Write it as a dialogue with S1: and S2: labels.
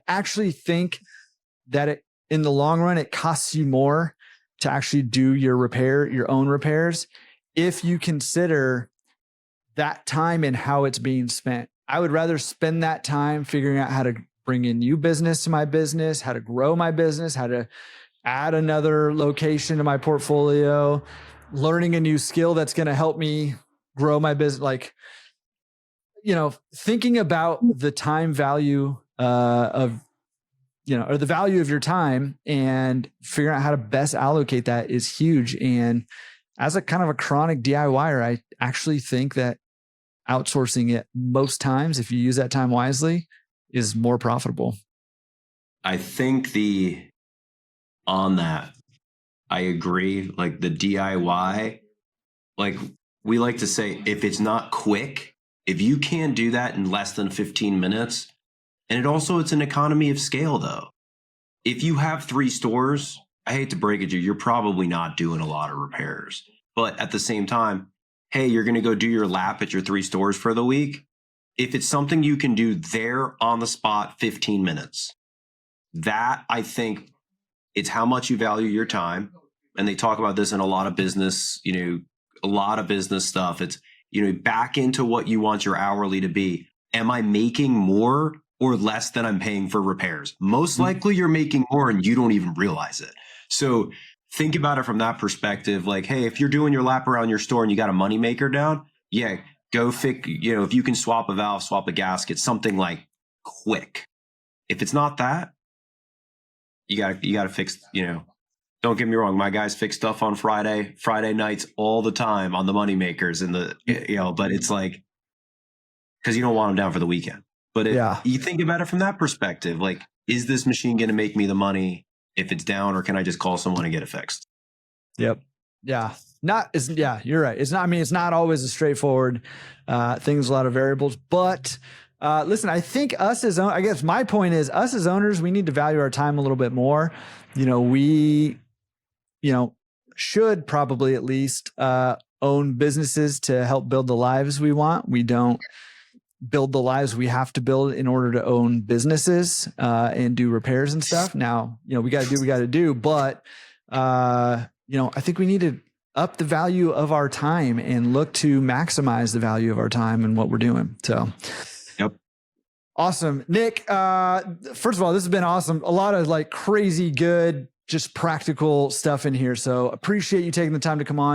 S1: actually think that in the long run, it costs you more to actually do your own repairs, if you consider that time and how it's being spent. I would rather spend that time figuring out how to bring in new business to my business, how to grow my business, how to add another location to my portfolio, learning a new skill that's going to help me grow my business. Like, thinking about the time value or the value of your time and figuring out how to best allocate that is huge. And as a kind of a chronic DIYer, I actually think that outsourcing it most times, if you use that time wisely, is more profitable.
S2: I think on that, I agree. Like the DIY, like we like to say, if it's not quick, if you can't do that in less than 15 minutes, and it's an economy of scale though. If you have 3 stores, I hate to break it to you, you're probably not doing a lot of repairs. But at the same time, hey, you're going to go do your lap at your 3 stores for the week. If it's something you can do there on the spot, 15 minutes, that I think it's how much you value your time. And they talk about this in a lot of business, a lot of business stuff. It's, back into what you want your hourly to be. Am I making more or less than I'm paying for repairs? Most likely you're making more and you don't even realize it. So think about it from that perspective. Like, hey, if you're doing your lap around your store and you got a moneymaker down, yeah, go fix, if you can swap a valve, swap a gasket, something like quick. If it's not that, you gotta fix, don't get me wrong. My guys fix stuff on Friday nights all the time on the moneymakers and but it's like, cause you don't want them down for the weekend. But if you think about it from that perspective, like, is this machine going to make me the money if it's down, or can I just call someone and get it fixed?
S1: Yep. Yeah. You're right. It's not always a straightforward things, a lot of variables, but listen, I think I guess my point is us as owners, we need to value our time a little bit more. We should probably at least own businesses to help build the lives we want. We don't build the lives we have to build in order to own businesses and do repairs and stuff. Now, we got to do what we got to do, but I think we need to up the value of our time and look to maximize the value of our time and what we're doing. So,
S2: yep.
S1: Awesome. Nick, first of all, this has been awesome. A lot of like crazy good, just practical stuff in here. So appreciate you taking the time to come on.